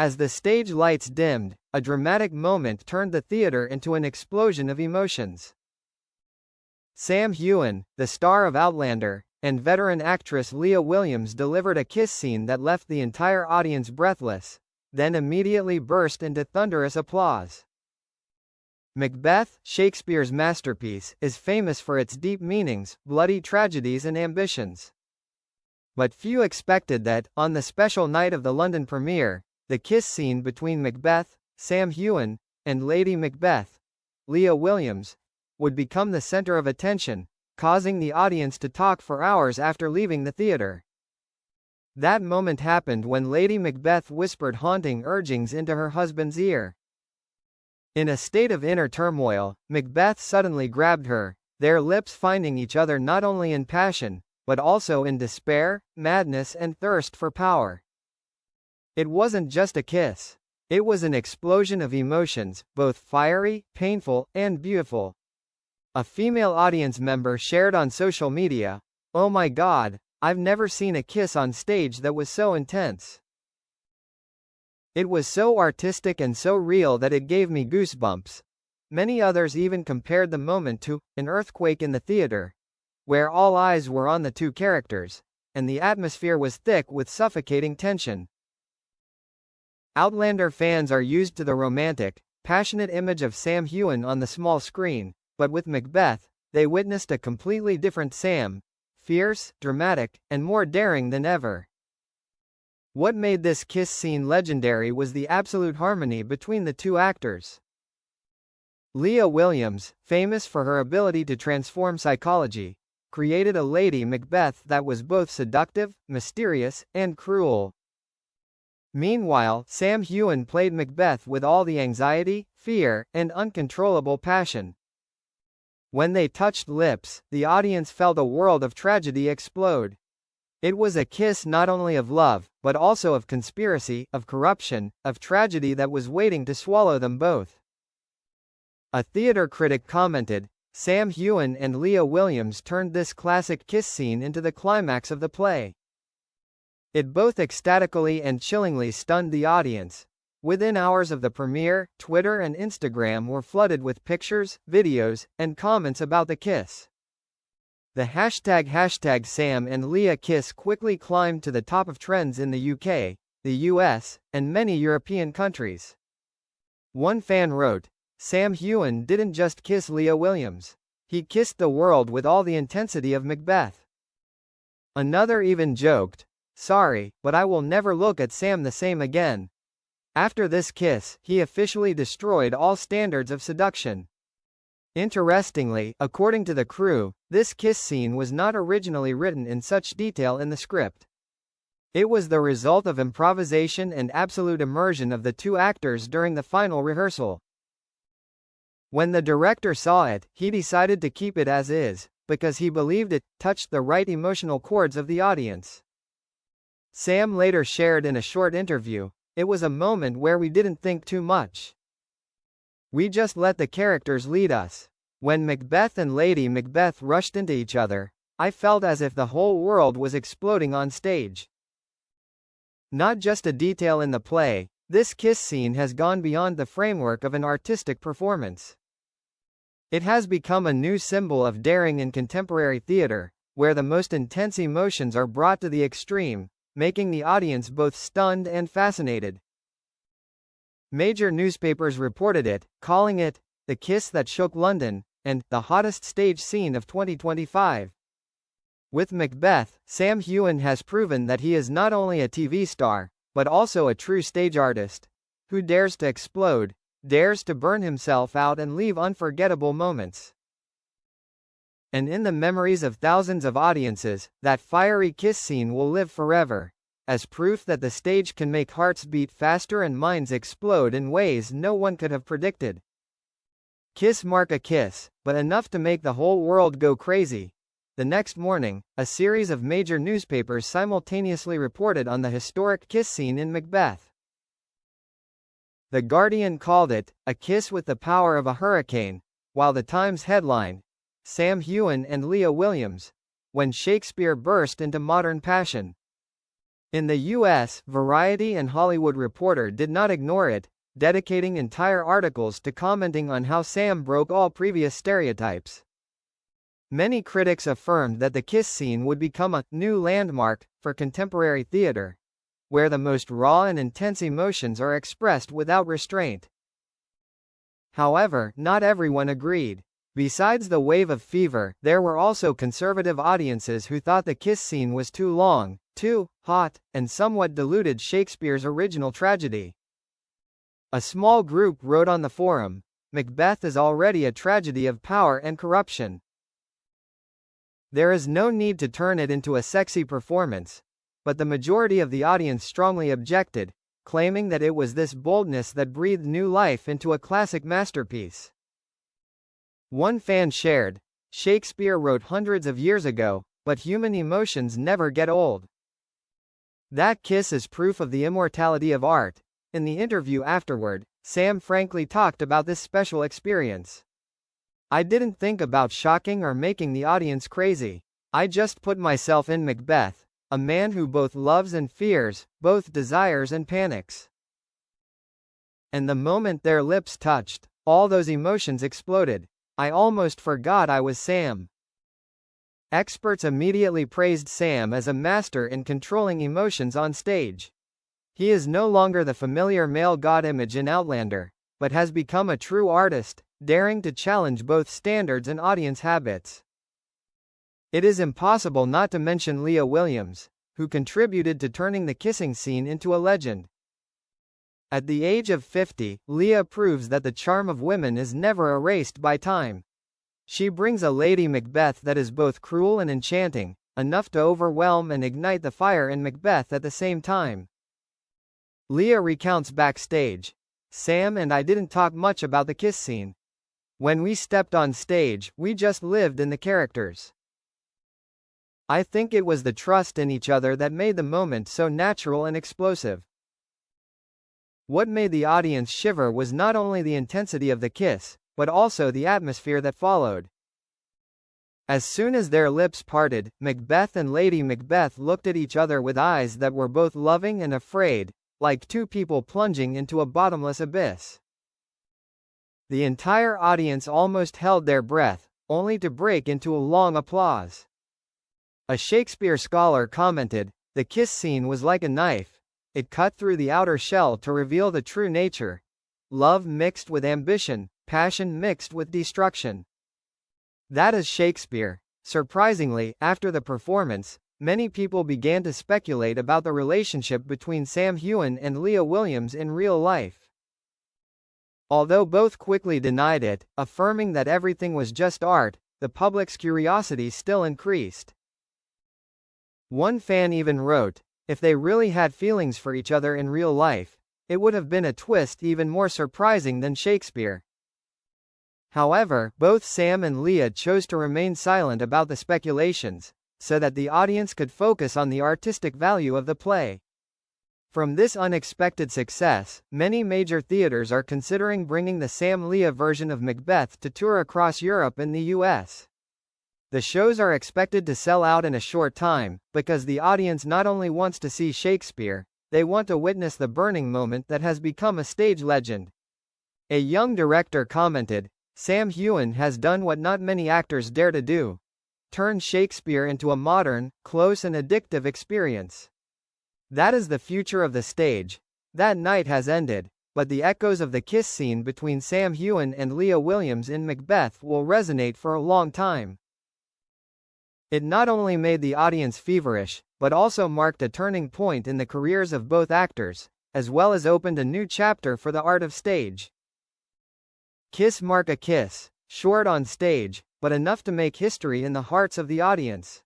As the stage lights dimmed, a dramatic moment turned the theater into an explosion of emotions. Sam Heughan, the star of Outlander, and veteran actress Leah Williams delivered a kiss scene that left the entire audience breathless, then immediately burst into thunderous applause. Macbeth, Shakespeare's masterpiece, is famous for its deep meanings, bloody tragedies and ambitions. But few expected that, on the special night of the London premiere, the kiss scene between Macbeth, Sam Heughan, and Lady Macbeth, Leah Williams, would become the center of attention, causing the audience to talk for hours after leaving the theater. That moment happened when Lady Macbeth whispered haunting urgings into her husband's ear. In a state of inner turmoil, Macbeth suddenly grabbed her, their lips finding each other not only in passion, but also in despair, madness and thirst for power. It wasn't just a kiss. It was an explosion of emotions, both fiery, painful, and beautiful. A female audience member shared on social media, "Oh my God, I've never seen a kiss on stage that was so intense. It was so artistic and so real that it gave me goosebumps." Many others even compared the moment to an earthquake in the theater, where all eyes were on the two characters, and the atmosphere was thick with suffocating tension. Outlander fans are used to the romantic, passionate image of Sam Heughan on the small screen, but with Macbeth, they witnessed a completely different Sam, fierce, dramatic, and more daring than ever. What made this kiss scene legendary was the absolute harmony between the two actors. Leah Williams, famous for her ability to transform psychology, created a Lady Macbeth that was both seductive, mysterious, and cruel. Meanwhile, Sam Heughan played Macbeth with all the anxiety, fear, and uncontrollable passion. When they touched lips, the audience felt a world of tragedy explode. It was a kiss not only of love, but also of conspiracy, of corruption, of tragedy that was waiting to swallow them both. A theater critic commented, "Sam Heughan and Leah Williams turned this classic kiss scene into the climax of the play. It both ecstatically and chillingly stunned the audience." Within hours of the premiere, Twitter and Instagram were flooded with pictures, videos, and comments about the kiss. The hashtag Sam and Leah kiss quickly climbed to the top of trends in the UK, the US, and many European countries. One fan wrote, "Sam Heughan didn't just kiss Leah Williams. He kissed the world with all the intensity of Macbeth." Another even joked, "Sorry, but I will never look at Sam the same again. After this kiss, he officially destroyed all standards of seduction." Interestingly, according to the crew, this kiss scene was not originally written in such detail in the script. It was the result of improvisation and absolute immersion of the two actors during the final rehearsal. When the director saw it, he decided to keep it as is, because he believed it touched the right emotional chords of the audience. Sam later shared in a short interview, "It was a moment where we didn't think too much. We just let the characters lead us. When Macbeth and Lady Macbeth rushed into each other, I felt as if the whole world was exploding on stage." Not just a detail in the play, this kiss scene has gone beyond the framework of an artistic performance. It has become a new symbol of daring in contemporary theater, where the most intense emotions are brought to the extreme, making the audience both stunned and fascinated. Major newspapers reported it, calling it the kiss that shook London, and the hottest stage scene of 2025. With Macbeth, Sam Heughan has proven that he is not only a TV star, but also a true stage artist, who dares to explode, dares to burn himself out and leave unforgettable moments. And in the memories of thousands of audiences, that fiery kiss scene will live forever, as proof that the stage can make hearts beat faster and minds explode in ways no one could have predicted. Kiss mark a kiss, but enough to make the whole world go crazy. The next morning, a series of major newspapers simultaneously reported on the historic kiss scene in Macbeth. The Guardian called it a kiss with the power of a hurricane, while the Times headlined, "Sam Heughan and Leah Williams, when Shakespeare burst into modern passion." In the US, Variety and Hollywood Reporter did not ignore it, dedicating entire articles to commenting on how Sam broke all previous stereotypes. Many critics affirmed that the kiss scene would become a new landmark for contemporary theater, where the most raw and intense emotions are expressed without restraint. However, not everyone agreed. Besides the wave of fever, there were also conservative audiences who thought the kiss scene was too long, too hot, and somewhat diluted Shakespeare's original tragedy. A small group wrote on the forum, "Macbeth is already a tragedy of power and corruption. There is no need to turn it into a sexy performance." But the majority of the audience strongly objected, claiming that it was this boldness that breathed new life into a classic masterpiece. One fan shared, "Shakespeare wrote hundreds of years ago, but human emotions never get old. That kiss is proof of the immortality of art." In the interview afterward, Sam frankly talked about this special experience. "I didn't think about shocking or making the audience crazy. I just put myself in Macbeth, a man who both loves and fears, both desires and panics. And the moment their lips touched, all those emotions exploded. I almost forgot I was Sam." Experts immediately praised Sam as a master in controlling emotions on stage. He is no longer the familiar male god image in Outlander, but has become a true artist, daring to challenge both standards and audience habits. It is impossible not to mention Leah Williams, who contributed to turning the kissing scene into a legend. At the age of 50, Leah proves that the charm of women is never erased by time. She brings a Lady Macbeth that is both cruel and enchanting, enough to overwhelm and ignite the fire in Macbeth at the same time. Leah recounts backstage, "Sam and I didn't talk much about the kiss scene. When we stepped on stage, we just lived in the characters. I think it was the trust in each other that made the moment so natural and explosive." What made the audience shiver was not only the intensity of the kiss, but also the atmosphere that followed. As soon as their lips parted, Macbeth and Lady Macbeth looked at each other with eyes that were both loving and afraid, like two people plunging into a bottomless abyss. The entire audience almost held their breath, only to break into a long applause. A Shakespeare scholar commented, "The kiss scene was like a knife. It cut through the outer shell to reveal the true nature. Love mixed with ambition, passion mixed with destruction. That is Shakespeare." Surprisingly, after the performance, many people began to speculate about the relationship between Sam Heughan and Leah Williams in real life. Although both quickly denied it, affirming that everything was just art, the public's curiosity still increased. One fan even wrote, "If they really had feelings for each other in real life, it would have been a twist even more surprising than Shakespeare." However, both Sam and Leah chose to remain silent about the speculations, so that the audience could focus on the artistic value of the play. From this unexpected success, many major theaters are considering bringing the Sam-Leah version of Macbeth to tour across Europe and the US. The shows are expected to sell out in a short time, because the audience not only wants to see Shakespeare, they want to witness the burning moment that has become a stage legend. A young director commented, "Sam Heughan has done what not many actors dare to do: turn Shakespeare into a modern, close and addictive experience. That is the future of the stage." That night has ended, but the echoes of the kiss scene between Sam Heughan and Leah Williams in Macbeth will resonate for a long time. It not only made the audience feverish, but also marked a turning point in the careers of both actors, as well as opened a new chapter for the art of stage. Kiss mark a kiss, short on stage, but enough to make history in the hearts of the audience.